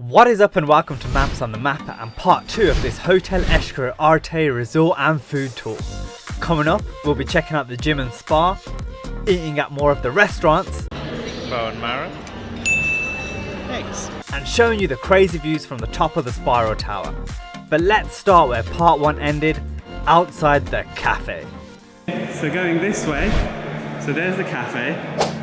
What is up and welcome to Manps on the Map and part 2 of this Hotel Xcaret Arte resort and food tour. Coming up, we'll be checking out the gym and spa, eating at more of the restaurants, Bone marrow. Thanks. and showing you the crazy views from the top of the spiral tower. But let's start where part 1 ended, outside the cafe. So going this way, so there's the cafe.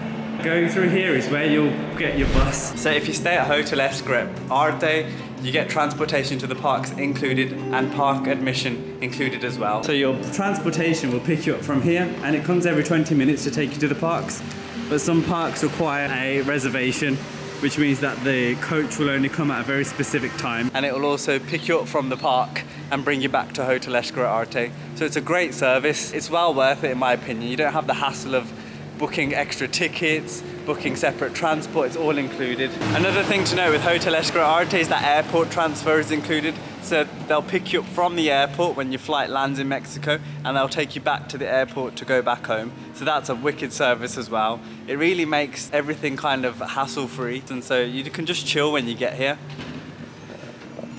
Going through here is where you'll get your bus. So if you stay at Hotel Xcaret Arte, you get transportation to the parks included and park admission included as well. So your transportation will pick you up from here and it comes every 20 minutes to take you to the parks. But some parks require a reservation, which means that the coach will only come at a very specific time. And it will also pick you up from the park and bring you back to Hotel Xcaret Arte. So it's a great service. It's well worth it in my opinion. You don't have the hassle of booking extra tickets, booking separate transport, it's all included. Another thing to note with Hotel Xcaret Arte is that airport transfer is included. So they'll pick you up from the airport when your flight lands in Mexico and they'll take you back to the airport to go back home. So that's a wicked service as well. It really makes everything kind of hassle-free, and so you can just chill when you get here.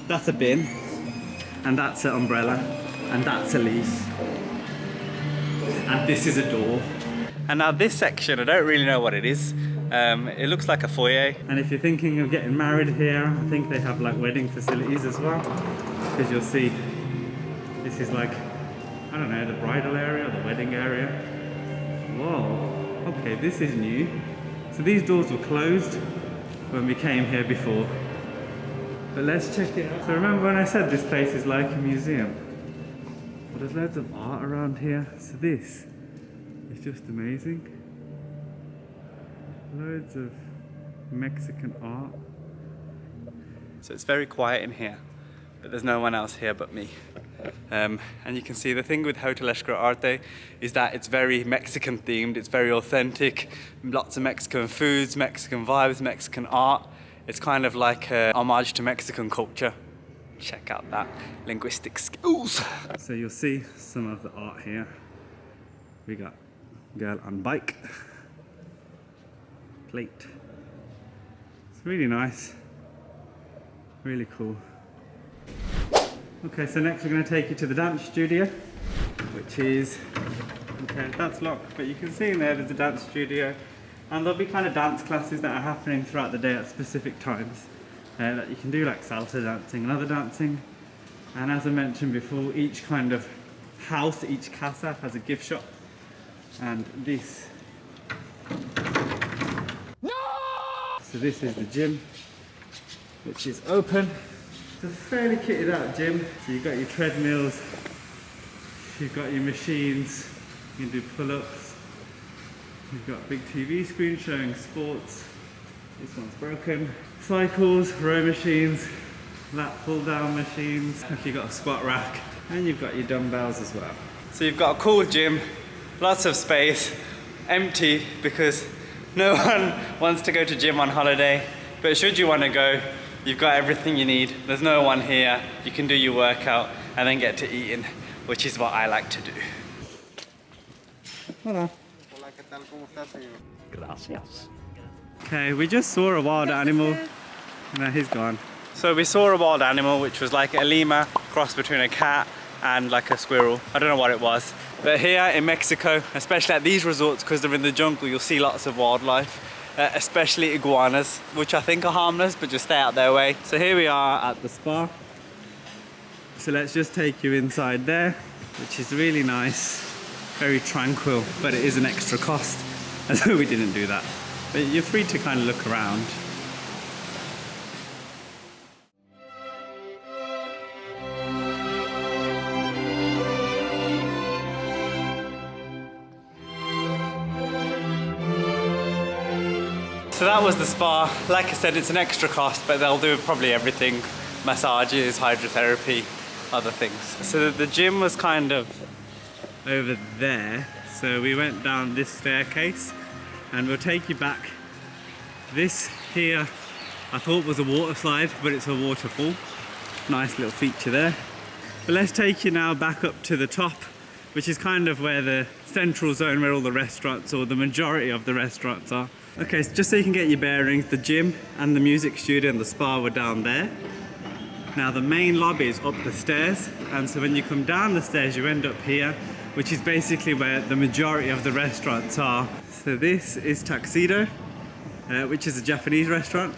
That's a bin, and that's an umbrella, and that's a leaf, and this is a door. And now this section, I don't really know what it is. It looks like a foyer. And if you're thinking of getting married here, I think they have like wedding facilities as well. Because you'll see, this is like, I don't know, the bridal area or the wedding area. Whoa, okay, this is new. So these doors were closed when we came here before. But let's check it out. So remember when I said this place is like a museum? Well, there's loads of art around here. So this is just amazing. Loads of Mexican art. So it's very quiet in here, but there's no one else here but me. And you can see the thing with Hotel Xcaret Arte is that it's very Mexican themed, it's very authentic, lots of Mexican foods, Mexican vibes, Mexican art. It's kind of like a homage to Mexican culture. Check out that linguistic skills. So you'll see some of the art here. We got girl on bike. Plate. It's really nice. Really cool. Okay, so next we're going to take you to the dance studio, which is, okay, that's locked, but you can see in there's a dance studio, and there'll be kind of dance classes that are happening throughout the day at specific times that you can do, like salsa dancing and other dancing. And as I mentioned before, each kind of house, each casa has a gift shop, and this. So this is the gym, which is open. It's a fairly kitted out gym. So you've got your treadmills, you've got your machines, you can do pull-ups. You've got a big TV screen showing sports. This one's broken. Cycles, row machines, lat pull-down machines. You've got a squat rack, and you've got your dumbbells as well. So you've got a cool gym, lots of space, empty because no one wants to go to gym on holiday, but should you want to go, you've got everything you need. There's no one here. You can do your workout and then get to eating, which is what I like to do. Hola. Hola, ¿qué tal? ¿Cómo estás, señor? Gracias. Okay, we just saw a wild animal. Now he's gone. So we saw a wild animal, which was like a llama cross between a cat and like a squirrel. I don't know what it was. But here in Mexico, especially at these resorts, because they're in the jungle, you'll see lots of wildlife, especially iguanas, which I think are harmless, but just stay out their way. So here we are at the spa. So let's just take you inside there, which is really nice, very tranquil, but it is an extra cost, as though we didn't do that. But you're free to kind of look around. So that was the spa. Like I said, it's an extra cost, but they'll do probably everything. Massages, hydrotherapy, other things. So the gym was kind of Over there. So we went down this staircase, and we'll take you back. This here, I thought was a water slide, but it's a waterfall. Nice little feature there. But let's take you now back up to the top, which is kind of where the central zone where all the restaurants, or the majority of the restaurants are. Okay, so just so you can get your bearings, the gym and the music studio and the spa were down there. Now the main lobby is up the stairs, and so when you come down the stairs you end up here, which is basically where the majority of the restaurants are. So this is Tah-Xido, which is a Japanese restaurant.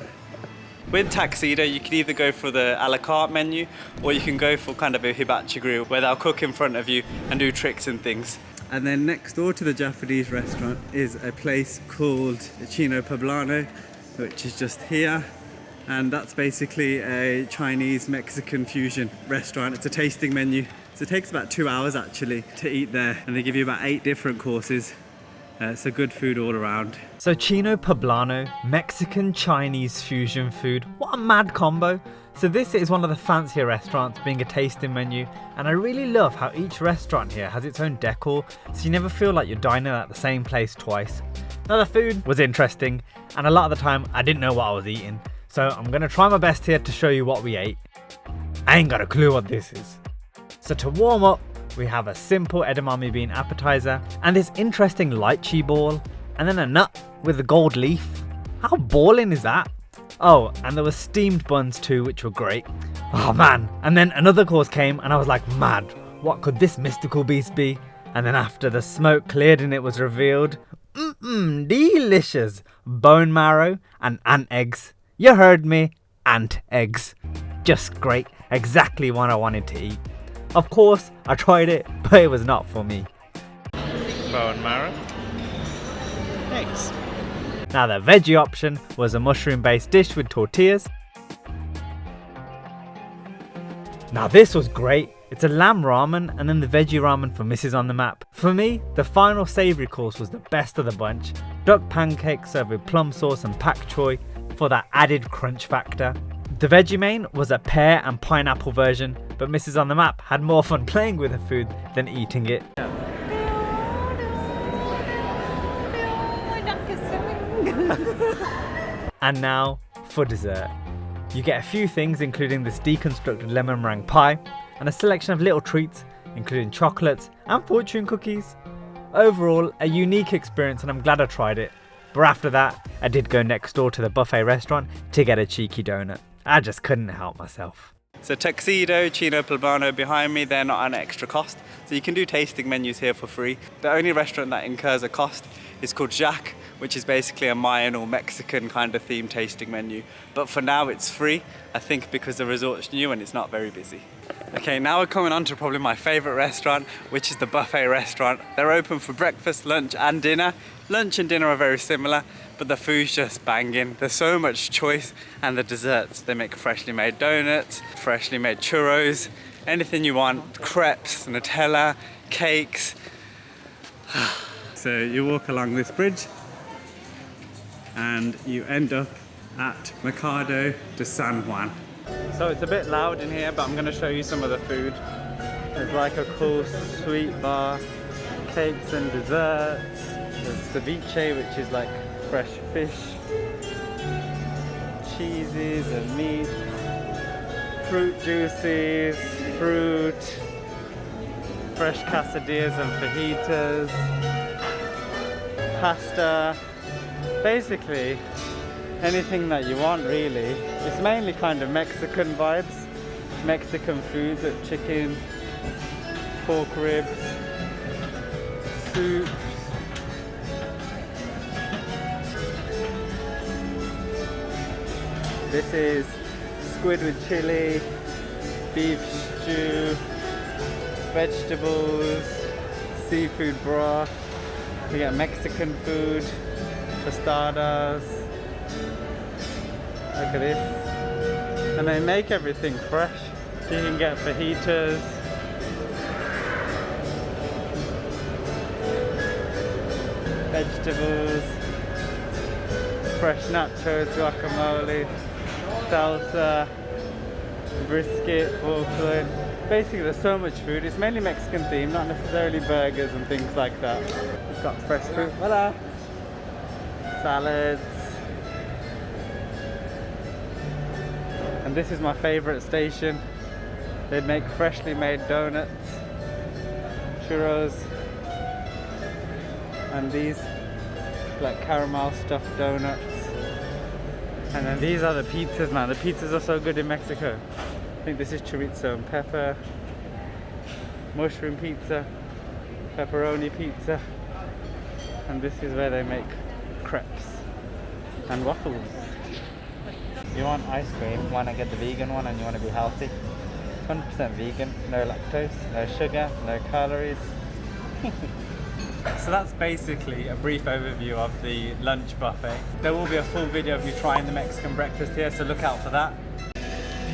With Tah-Xido, you can either go for the a la carte menu, or you can go for kind of a hibachi grill where they'll cook in front of you and do tricks and things. And then next door to the Japanese restaurant is a place called Chino Poblano, which is just here. And that's basically a Chinese Mexican fusion restaurant. It's a tasting menu. So it takes about 2 hours actually to eat there, and they give you about 8 different courses. So good food all around. So Chino Poblano, Mexican Chinese fusion food. What a mad combo. So this is one of the fancier restaurants, being a tasting menu, and I really love how each restaurant here has its own decor, so you never feel like you're dining at the same place twice. Now the food was interesting, and a lot of the time I didn't know what I was eating. So I'm going to try my best here to show you what we ate. I ain't got a clue what this is. So to warm up, we have a simple edamame bean appetizer and this interesting lychee ball, and then a nut with a gold leaf. How balling is that? Oh, and there were steamed buns too, which were great. Oh man. And then another course came and I was like, mad, what could this mystical beast be? And then after the smoke cleared and it was revealed, delicious bone marrow and ant eggs. You heard me, ant eggs. Just great, exactly what I wanted to eat. Of course, I tried it, but it was not for me. Bone marrow. Eggs. Now the veggie option was a mushroom based dish with tortillas. Now this was great. It's a lamb ramen and then the veggie ramen for Mrs. on the Map. For me, the final savoury course was the best of the bunch. Duck pancakes served with plum sauce and pak choy for that added crunch factor. The veggie main was a pear and pineapple version, but Mrs. on the Map had more fun playing with the food than eating it. And now for dessert. You get a few things, including this deconstructed lemon meringue pie and a selection of little treats, including chocolates and fortune cookies. Overall, a unique experience, and I'm glad I tried it. But after that, I did go next door to the buffet restaurant to get a cheeky donut. I just couldn't help myself. So Tah-Xido, Chino Poblano behind me, they're not an extra cost. So you can do tasting menus here for free. The only restaurant that incurs a cost is called Xaak, which is basically a Mayan or Mexican kind of themed tasting menu. But for now it's free, I think because the resort's new and it's not very busy. Okay, now we're coming on to probably my favourite restaurant, which is the buffet restaurant. They're open for breakfast, lunch and dinner. Lunch and dinner are very similar, but the food's just banging. There's so much choice, and the desserts. They make freshly made donuts, freshly made churros, anything you want, crepes, Nutella, cakes. So you walk along this bridge and you end up at Mercado de San Juan. So it's a bit loud in here, but I'm going to show you some of the food. There's like a cool sweet bar, cakes and desserts. There's ceviche, which is like fresh fish, cheeses and meat, fruit juices, fruit, fresh quesadillas and fajitas, pasta, basically anything that you want really. It's mainly kind of Mexican vibes, Mexican foods, like chicken, pork ribs, soups. This is squid with chili, beef stew, vegetables, seafood broth. We get Mexican food, tostadas. Look at this. And they make everything fresh. So you can get fajitas, vegetables, fresh nachos, guacamole, salsa, brisket, pork loin. Basically there's so much food. It's mainly Mexican themed, not necessarily burgers and things like that. We've got fresh fruit, voila! Salads. And this is my favourite station. They make freshly made donuts, churros, and these like caramel stuffed donuts. And then these are the pizzas, man. The pizzas are so good in Mexico. I think this is chorizo and pepper, mushroom pizza, pepperoni pizza, and this is where they make crepes and waffles. You want ice cream, want to get the vegan one and you want to be healthy. 100% vegan, no lactose, no sugar, no calories. So that's basically a brief overview of the lunch buffet. There will be a full video of me trying the Mexican breakfast here, so look out for that.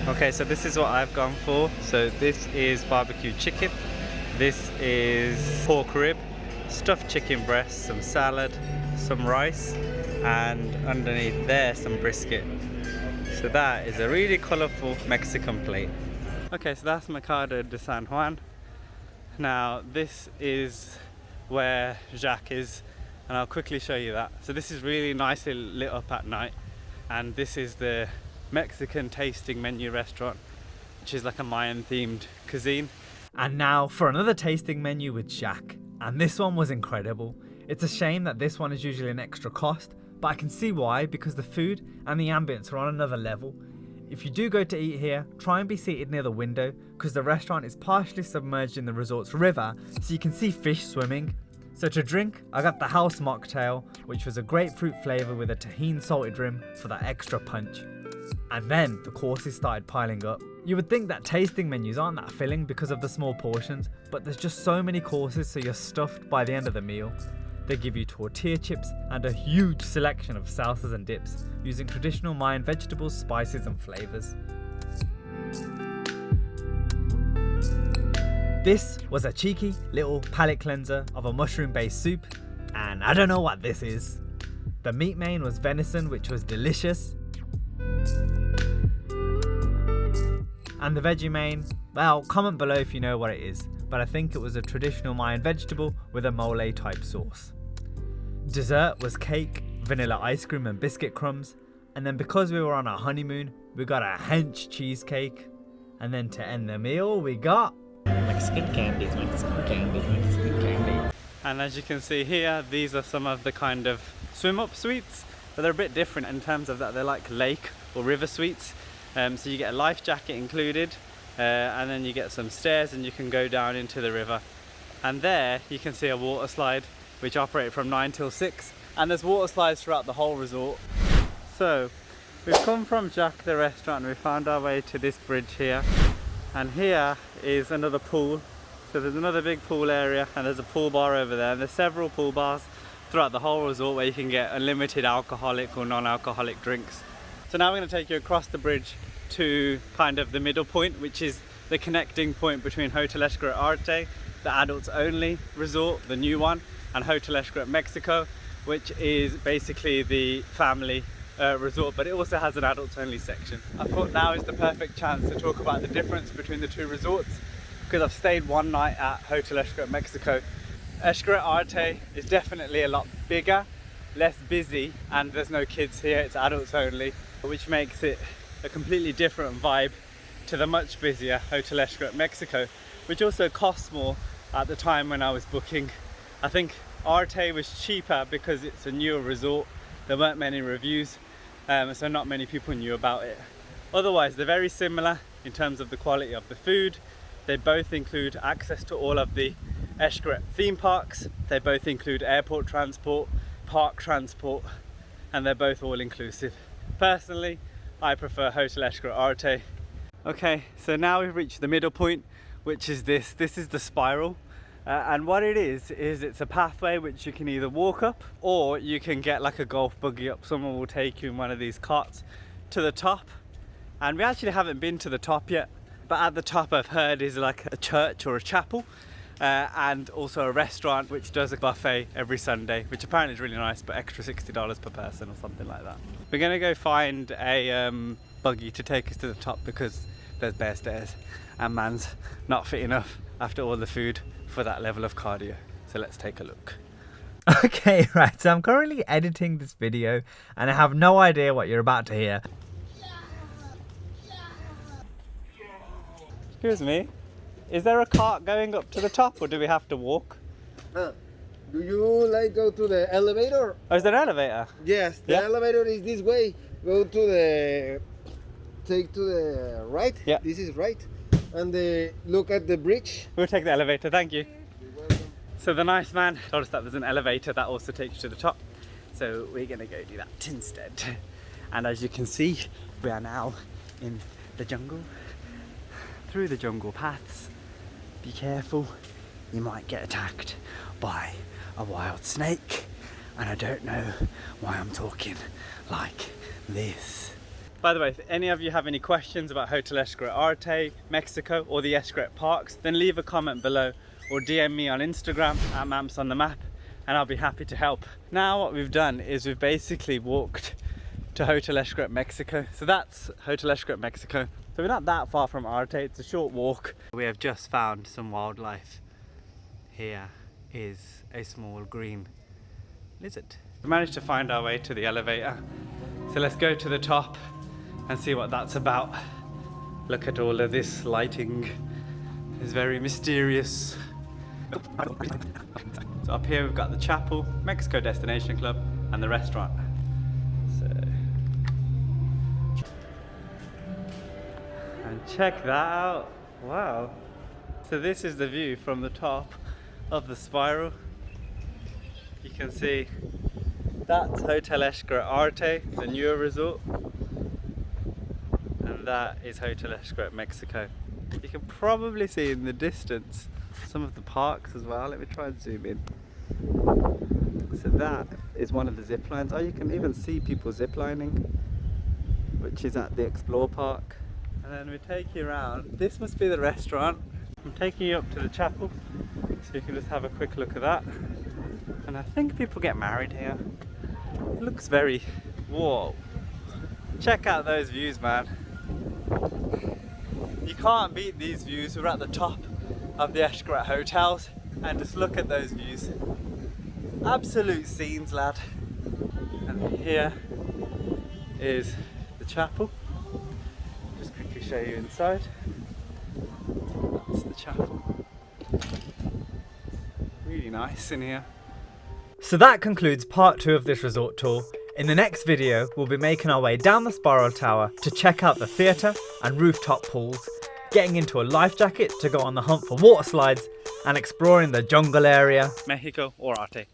Okay, so this is what I've gone for. So this is barbecue chicken, this is pork rib, stuffed chicken breast, some salad, some rice, and underneath there some brisket. So that is a really colourful Mexican plate. Okay, so that's Mercado de San Juan. Now this is where Xaak is, and I'll quickly show you that. So this is really nicely lit up at night, and this is the Mexican tasting menu restaurant, which is like a Mayan themed cuisine. And now for another tasting menu with Xaak, and this one was incredible. It's a shame that this one is usually an extra cost, but I can see why, because the food and the ambience are on another level. If you do go to eat here, try and be seated near the window, because the restaurant is partially submerged in the resort's river, so you can see fish swimming. So to drink, I got the house mocktail, which was a grapefruit flavour with a tahini salted rim for that extra punch. And then the courses started piling up. You would think that tasting menus aren't that filling because of the small portions, but there's just so many courses, so you're stuffed by the end of the meal. They give you tortilla chips and a huge selection of salsas and dips, using traditional Mayan vegetables, spices and flavours. This was a cheeky little palate cleanser of a mushroom-based soup, and I don't know what this is. The meat main was venison, which was delicious. And the veggie main, well, comment below if you know what it is, but I think it was a traditional Mayan vegetable with a mole type sauce. Dessert was cake, vanilla ice cream and biscuit crumbs, and then because we were on our honeymoon, we got a hench cheesecake, and then to end the meal we got Mexican candies, Mexican candies, Mexican candy. And as you can see here, these are some of the kind of swim up sweets, but they're a bit different in terms of that they're like lake or river sweets. So you get a life jacket included, and then you get some stairs and you can go down into the river. And there you can see a water slide which operate from 9 till 6, and there's water slides throughout the whole resort. So we've come from Xaak the restaurant and we found our way to this bridge here, and here is another pool. So there's another big pool area and there's a pool bar over there, and there's several pool bars throughout the whole resort where you can get unlimited alcoholic or non-alcoholic drinks. So now we're going to take you across the bridge to kind of the middle point, which is the connecting point between Hotel Xcaret Arte, the adults only resort, the new one, and Hotel Xcaret Mexico, which is basically the family resort, but it also has an adults only section. I thought now is the perfect chance to talk about the difference between the two resorts, because I've stayed one night at Hotel Xcaret Mexico. Xcaret Arte is definitely a lot bigger, less busy, and there's no kids here, it's adults only, which makes it a completely different vibe to the much busier Hotel Xcaret Mexico, which also costs more at the time when I was booking. I think Arte was cheaper because it's a newer resort, there weren't many reviews, so not many people knew about it. Otherwise they're very similar in terms of the quality of the food. They both include access to all of the Xcaret theme parks, they both include airport transport, park transport, and they're both all inclusive. Personally, I prefer Hotel Xcaret Arte. Okay, so now we've reached the middle point, which is this. This is the spiral. And what it is it's a pathway which you can either walk up or you can get like a golf buggy up. Someone will take you in one of these carts to the top. And we actually haven't been to the top yet, but at the top I've heard is like a church or a chapel, and also a restaurant which does a buffet every Sunday, which apparently is really nice, but extra $60 per person or something like that. We're gonna go find a buggy to take us to the top because there's bare stairs and man's not fit enough after all the food for that level of cardio. So let's take a look. Okay, right, so I'm currently editing this video and I have no idea what you're about to hear. Excuse me, is there a cart going up to the top or do we have to walk? Do you like go to the elevator? Oh, is there an elevator? Yes, the Yeah. elevator is this way. Go to the, take to the right. Yeah. This is right. And look at the bridge. We'll take the elevator, thank you. You're welcome. So the nice man told us that there's an elevator that also takes you to the top. So we're gonna go do that instead. And as you can see, we are now in the jungle. Through the jungle paths. Be careful, you might get attacked by a wild snake. And I don't know why I'm talking like this. By the way, if any of you have any questions about Hotel Xcaret Arte, Mexico, or the Xcaret parks, then leave a comment below or DM me on Instagram at Manps on the map, and I'll be happy to help. Now what we've done is we've basically walked to Hotel Xcaret Mexico. So that's Hotel Xcaret Mexico. So we're not that far from Arte, it's a short walk. We have just found some wildlife. Here is a small green lizard. We managed to find our way to the elevator. So let's go to the top and see what that's about. Look at all of this lighting. It's very mysterious. So up here we've got the chapel, Mexico Destination Club, and the restaurant. So, and check that out. Wow. So this is the view from the top of the spiral. You can see that's Hotel Xcaret Arte, the newer resort. And that is Hotel Xcaret Mexico. You can probably see in the distance some of the parks as well. Let me try and zoom in. So that is one of the zip lines. Oh, you can even see people zip lining, which is at the Explore Park. And then we take you around. This must be the restaurant. I'm taking you up to the chapel, so you can just have a quick look at that. And I think people get married here. It looks very, whoa. Check out those views, man. You can't beat these views. We're at the top of the Xcaret hotels, and just look at those views. Absolute scenes, lad. And here is the chapel. Just quickly show you inside. That's the chapel. Really nice in here. So that concludes part 2 of this resort tour. In the next video, we'll be making our way down the spiral tower to check out the theatre and rooftop pools, getting into a life jacket to go on the hunt for water slides, and exploring the jungle area. Mexico or Arte.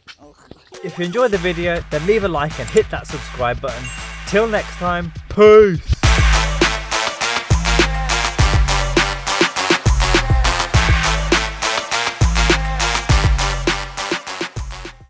If you enjoyed the video, then leave a like and hit that subscribe button. Till next time, peace!